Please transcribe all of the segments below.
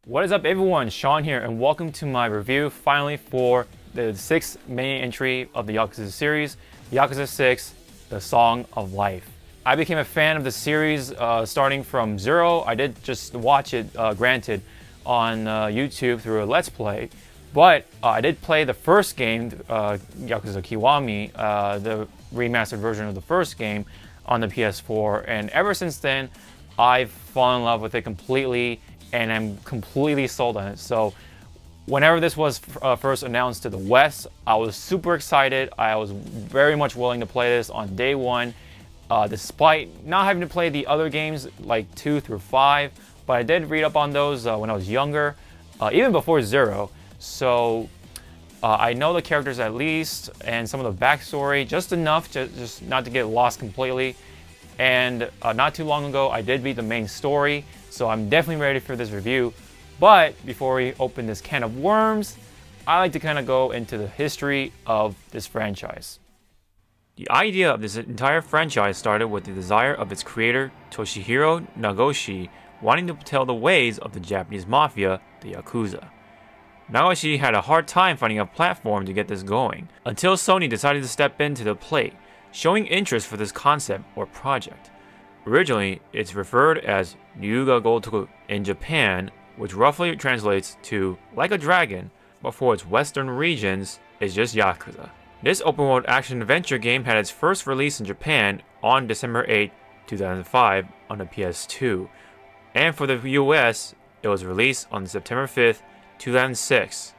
What is up everyone, Sean here, and welcome to my review finally for the 6th main entry of the Yakuza series, Yakuza 6, The Song of Life. I became a fan of the series starting from 0. I did just watch it, granted, on YouTube through a Let's Play, but I did play the first game, Yakuza Kiwami, the remastered version of the first game on the PS4, and ever since then, I've fallen in love with it completely, and I'm completely sold on it. So whenever this was first announced to the West, I was super excited. I was very much willing to play this on day one, despite not having to play the other games like 2 through 5, but I did read up on those when I was younger, even before 0. So I know the characters at least, and some of the backstory, just enough to just not to get lost completely. And not too long ago, I did beat the main story, so I'm definitely ready for this review. But before we open this can of worms, I like to kind of go into the history of this franchise. The idea of this entire franchise started with the desire of its creator, Toshihiro Nagoshi, wanting to tell the ways of the Japanese mafia, the Yakuza. Nagoshi had a hard time finding a platform to get this going, until Sony decided to step into the plate, showing interest for this concept or project. Originally, it's referred as Ryuga Gotoku in Japan, which roughly translates to like a dragon, but for its western regions, it's just Yakuza. This open-world action-adventure game had its first release in Japan on December 8, 2005 on the PS2, and for the US, it was released on September 5th, 2006.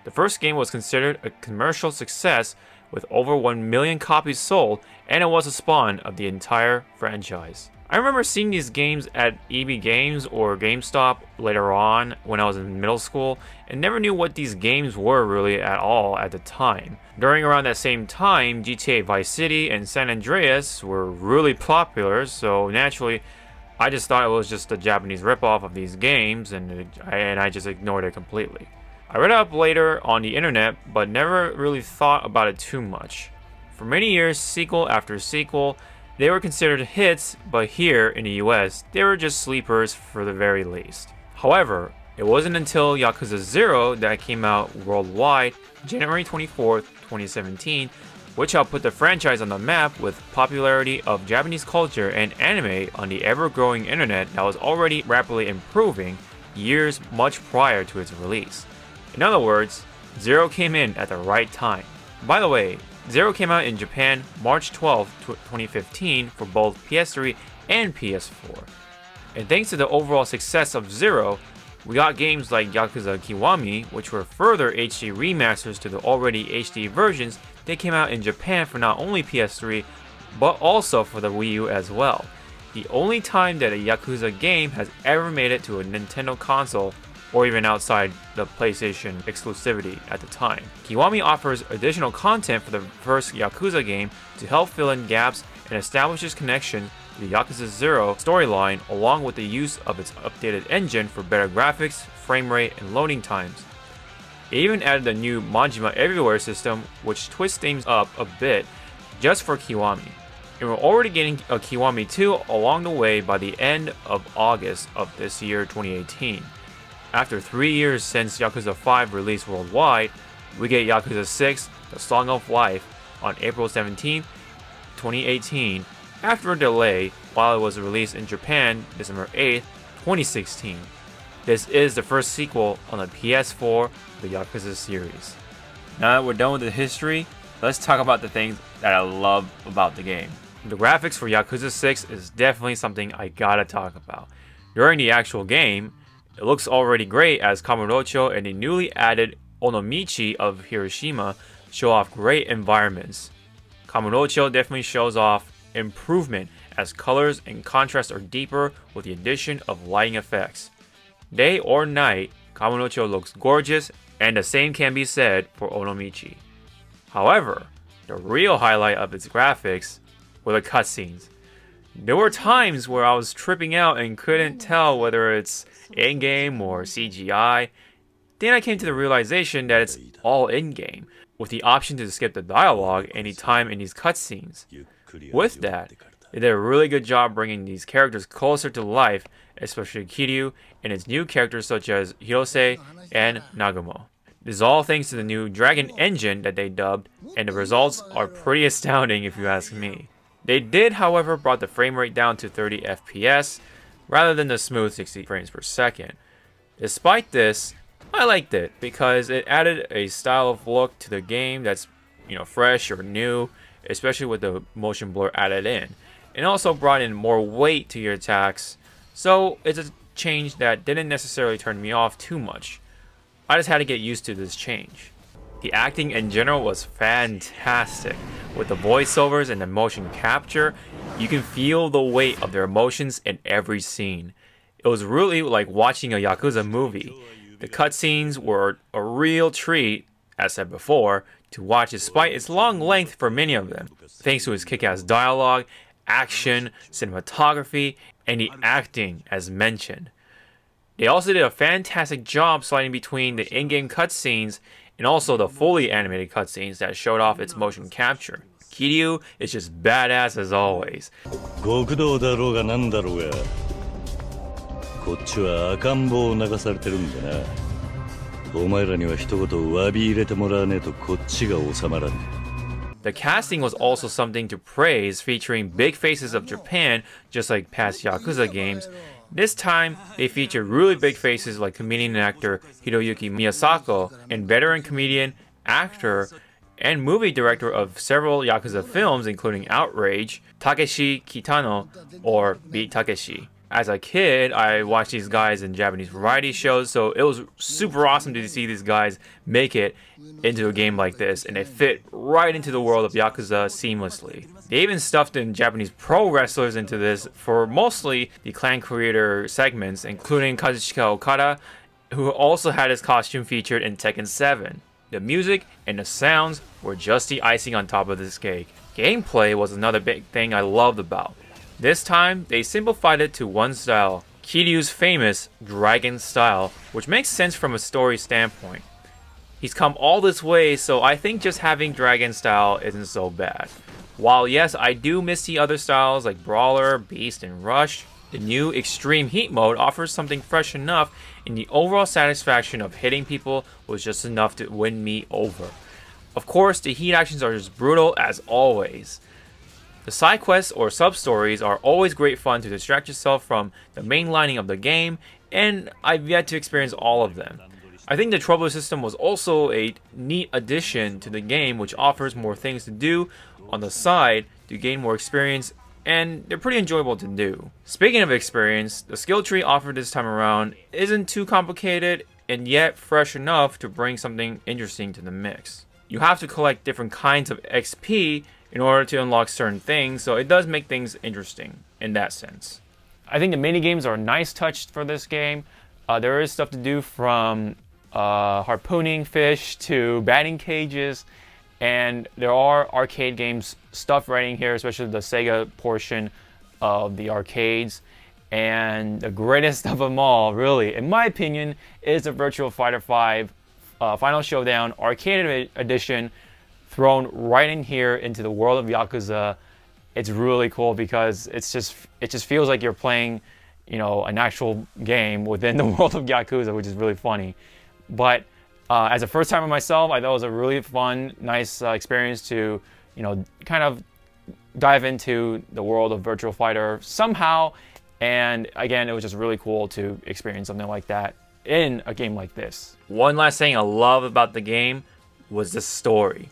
The first game was considered a commercial success with over 1 million copies sold, and it was a spawn of the entire franchise. I remember seeing these games at EB Games or GameStop later on when I was in middle school, and never knew what these games were really at all at the time. During around that same time, GTA Vice City and San Andreas were really popular, so naturally I just thought it was just a Japanese ripoff of these games, and I just ignored it completely. I read up later on the internet, but never really thought about it too much. For many years, sequel after sequel, they were considered hits, but here in the US, they were just sleepers for the very least. However, it wasn't until Yakuza 0 that came out worldwide, January 24th, 2017, which helped put the franchise on the map with popularity of Japanese culture and anime on the ever-growing internet that was already rapidly improving years much prior to its release. In other words, 0 came in at the right time. By the way, 0 came out in Japan March 12, 2015 for both PS3 and PS4. And thanks to the overall success of 0, we got games like Yakuza Kiwami, which were further HD remasters to the already HD versions that came out in Japan for not only PS3, but also for the Wii U as well. The only time that a Yakuza game has ever made it to a Nintendo console, or even outside the PlayStation exclusivity at the time. Kiwami offers additional content for the first Yakuza game to help fill in gaps and establish its connection to the Yakuza 0 storyline, along with the use of its updated engine for better graphics, frame rate, and loading times. It even added a new Majima Everywhere system, which twists things up a bit just for Kiwami. And we're already getting a Kiwami 2 along the way by the end of August of this year, 2018. After 3 years since Yakuza 5 released worldwide, we get Yakuza 6, The Song of Life, on April 17, 2018, after a delay while it was released in Japan December 8, 2016. This is the first sequel on the PS4 of the Yakuza series. Now that we're done with the history, let's talk about the things that I love about the game. The graphics for Yakuza 6 is definitely something I gotta talk about. During the actual game, it looks already great as Kamurocho and the newly added Onomichi of Hiroshima show off great environments. Kamurocho definitely shows off improvement as colors and contrast are deeper with the addition of lighting effects. Day or night, Kamurocho looks gorgeous, and the same can be said for Onomichi. However, the real highlight of its graphics were the cutscenes. There were times where I was tripping out and couldn't tell whether it's in-game or CGI. Then I came to the realization that it's all in-game, with the option to skip the dialogue anytime in these cutscenes. With that, They did a really good job bringing these characters closer to life, especially Kiryu and its new characters such as Hirose and Nagumo. This is all thanks to the new Dragon engine that they dubbed, and the results are pretty astounding if you ask me. They did, however, brought the frame rate down to 30 FPS rather than the smooth 60 frames per second. Despite this, I liked it because it added a style of look to the game that's, fresh or new, especially with the motion blur added in. It also brought in more weight to your attacks, so it's a change that didn't necessarily turn me off too much. I just had to get used to this change. The acting in general was fantastic. With the voiceovers and the motion capture, you can feel the weight of their emotions in every scene. It was really like watching a Yakuza movie. The cutscenes were a real treat, as said before, to watch despite its long length for many of them, thanks to its kick-ass dialogue, action, cinematography, and the acting as mentioned. They also did a fantastic job sliding between the in-game cutscenes and also the fully animated cutscenes that showed off its motion capture. Kiryu is just badass as always. The casting was also something to praise, featuring big faces of Japan just like past Yakuza games. This time, they featured really big faces like comedian and actor Hiroyuki Miyasako and veteran comedian, actor, and movie director of several Yakuza films including Outrage, Takeshi Kitano, or Beat Takeshi. As a kid, I watched these guys in Japanese variety shows, so it was super awesome to see these guys make it into a game like this, and they fit right into the world of Yakuza seamlessly. They even stuffed in Japanese pro wrestlers into this for mostly the clan creator segments, including Kazuchika Okada, who also had his costume featured in Tekken 7. The music and the sounds were just the icing on top of this cake. Gameplay was another big thing I loved about. This time, they simplified it to one style, Kiryu's famous Dragon style, which makes sense from a story standpoint. He's come all this way, so I think just having Dragon style isn't so bad. While yes, I do miss the other styles like Brawler, Beast, and Rush, the new Extreme Heat mode offers something fresh enough, and the overall satisfaction of hitting people was just enough to win me over. Of course, the heat actions are just brutal as always. The side quests or sub-stories are always great fun to distract yourself from the main lining of the game, and I've yet to experience all of them. I think the trouble system was also a neat addition to the game, which offers more things to do on the side to gain more experience, and they're pretty enjoyable to do. Speaking of experience, the skill tree offered this time around isn't too complicated and yet fresh enough to bring something interesting to the mix. You have to collect different kinds of XP in order to unlock certain things, so it does make things interesting in that sense. I think the minigames are a nice touch for this game. There is stuff to do from harpooning fish to batting cages, and there are arcade games stuff right in here, especially the Sega portion of the arcades. And the greatest of them all, really, in my opinion, is the Virtua Fighter 5 Final Showdown Arcade Edition, thrown right in here into the world of Yakuza. It's really cool because it just feels like you're playing, an actual game within the world of Yakuza, which is really funny. But as a first timer myself, I thought it was a really fun, nice experience to, kind of dive into the world of Virtua Fighter somehow. And again, it was just really cool to experience something like that in a game like this. One last thing I love about the game was the story.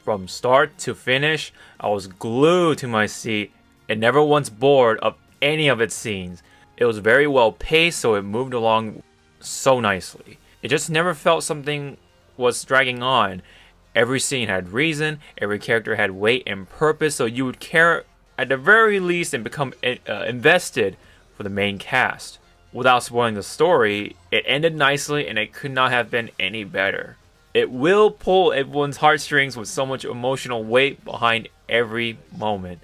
From start to finish, I was glued to my seat and never once bored of any of its scenes. It was very well paced, so it moved along so nicely. It just never felt something was dragging on. Every scene had reason, every character had weight and purpose, so you would care at the very least and become invested for the main cast. Without spoiling the story, it ended nicely and it could not have been any better. It will pull everyone's heartstrings with so much emotional weight behind every moment.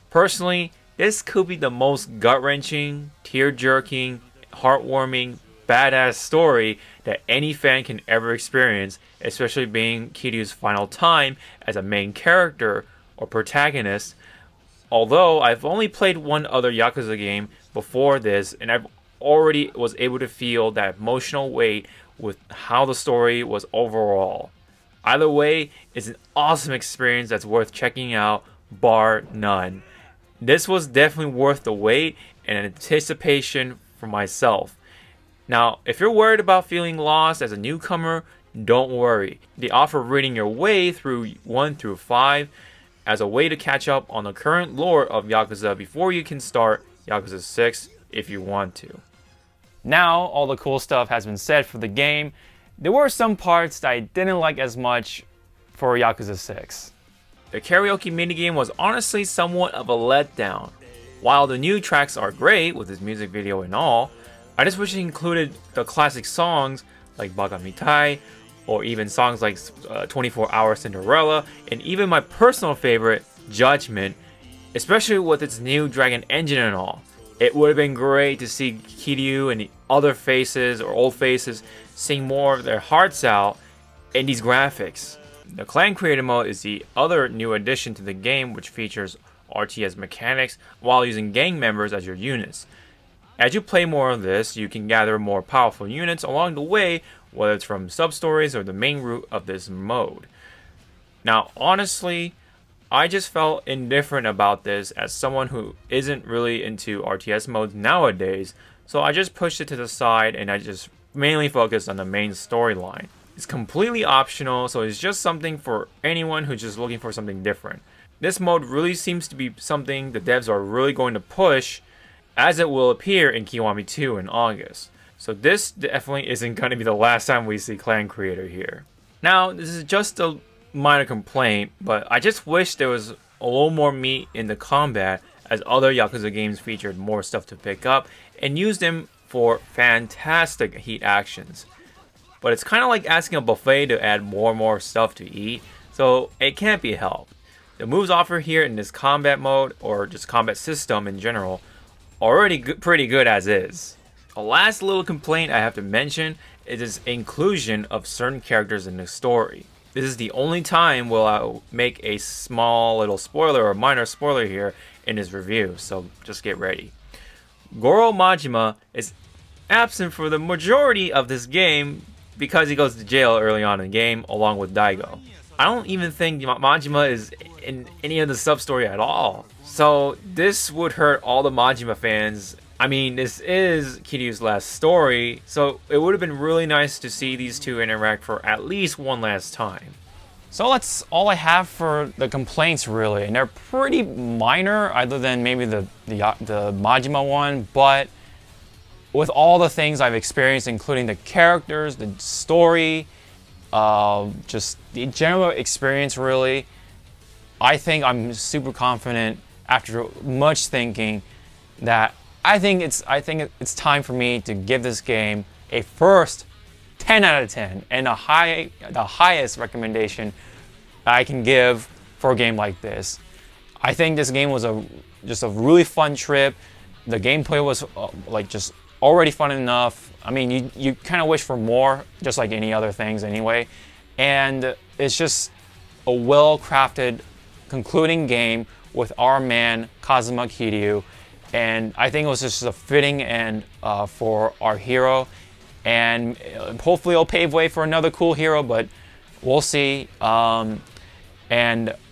Personally, this could be the most gut-wrenching, tear-jerking, heartwarming, badass story that any fan can ever experience, especially being Kiryu's final time as a main character or protagonist. Although I've only played one other Yakuza game before this, and I've already was able to feel that emotional weight with how the story was overall. Either way, it's an awesome experience that's worth checking out, bar none. This was definitely worth the wait and anticipation for myself. Now, if you're worried about feeling lost as a newcomer, don't worry. They offer reading your way through 1 through 5 as a way to catch up on the current lore of Yakuza before you can start Yakuza 6 if you want to. Now, all the cool stuff has been said for the game. There were some parts that I didn't like as much for Yakuza 6. The karaoke minigame was honestly somewhat of a letdown. While the new tracks are great with its music video and all, I just wish it included the classic songs like Baga Mitai, or even songs like 24 Hour Cinderella, and even my personal favorite, Judgment, especially with its new Dragon engine and all. It would have been great to see Kiryu and the other faces or old faces sing more of their hearts out in these graphics. The Clan Creator Mode is the other new addition to the game, which features RTS mechanics while using gang members as your units. As you play more of this, you can gather more powerful units along the way, whether it's from sub-stories or the main route of this mode. Now, honestly, I just felt indifferent about this as someone who isn't really into RTS modes nowadays, so I just pushed it to the side and I just mainly focused on the main storyline. It's completely optional, so it's just something for anyone who's just looking for something different. This mode really seems to be something the devs are really going to push, as it will appear in Kiwami 2 in August. So this definitely isn't going to be the last time we see Clan Creator here. Now, this is just a minor complaint, but I just wish there was a little more meat in the combat, as other Yakuza games featured more stuff to pick up and use them for fantastic heat actions. But it's kind of like asking a buffet to add more and more stuff to eat, so it can't be helped. The moves offered here in this combat mode, or just combat system in general, already pretty good as is. A last little complaint I have to mention is its inclusion of certain characters in the story. This is the only time will I make a small little spoiler or minor spoiler here in this review, so just get ready. Goro Majima is absent for the majority of this game because he goes to jail early on in the game along with Daigo. I don't even think Majima is in any of the sub-story at all. So this would hurt all the Majima fans. I mean, this is Kiryu's last story, so it would have been really nice to see these two interact for at least one last time. So that's all I have for the complaints, really, and they're pretty minor, other than maybe the Majima one, but with all the things I've experienced, including the characters, the story, just the general experience, really, I think I'm super confident after much thinking that I think it's time for me to give this game a first 10 out of 10 and the highest recommendation I can give for a game like this. I think this game was just a really fun trip. The gameplay was just already fun enough. I mean, you kind of wish for more, just like any other things anyway. And it's just a well-crafted concluding game with our man Kazuma Kiryu, and I think it was just a fitting end for our hero, and hopefully it'll pave way for another cool hero, but we'll see. And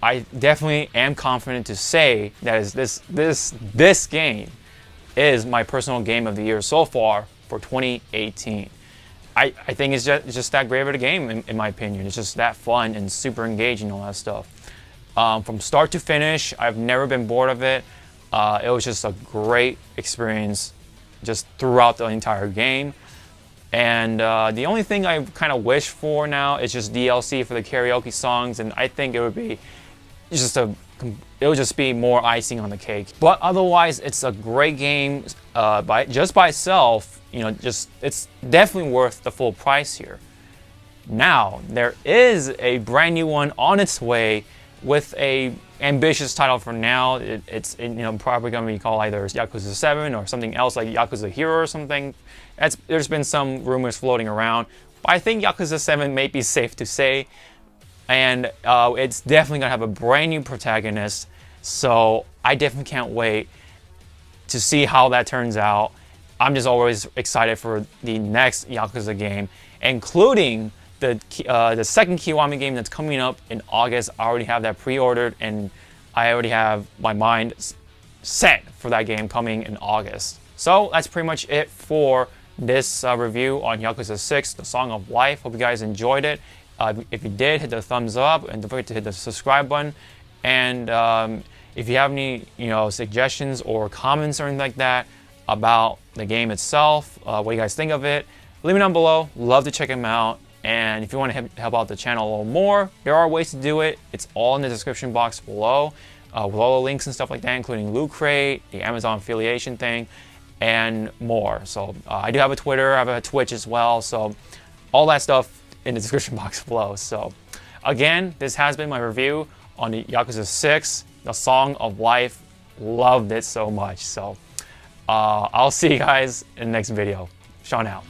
I definitely am confident to say that this game is my personal game of the year so far for 2018. I think it's just that great of a game, in my opinion. It's just that fun and super engaging and all that stuff. From start to finish, I've never been bored of it. It was just a great experience just throughout the entire game. And the only thing I kind of wish for now is just DLC for the karaoke songs, and I think it would be just be more icing on the cake. But otherwise, it's a great game just by itself. You know, it's definitely worth the full price here. Now, there is a brand new one on its way with a ambitious title for now. It's probably going to be called either Yakuza 7 or something else like Yakuza Hero or something. There's been some rumors floating around, but I think Yakuza 7 may be safe to say. And it's definitely going to have a brand new protagonist. So I definitely can't wait to see how that turns out. I'm just always excited for the next Yakuza game, including the second Kiwami game that's coming up in August. I already have that pre-ordered, and I already have my mind set for that game coming in August. So that's pretty much it for this review on Yakuza 6, The Song of Life. Hope you guys enjoyed it. If you did, hit the thumbs up, and don't forget to hit the subscribe button. And if you have any, suggestions or comments or anything like that about the game itself, what you guys think of it, leave me down below. Love to check them out. And if you want to help out the channel a little more, there are ways to do it. It's all in the description box below, with all the links and stuff like that, including Loot Crate, the Amazon affiliation thing, and more. So I do have a Twitter, I have a Twitch as well. So all that stuff in the description box below. So again, this has been my review on the Yakuza 6, The Song of Life. Loved it so much. So I'll see you guys in the next video. Sean out.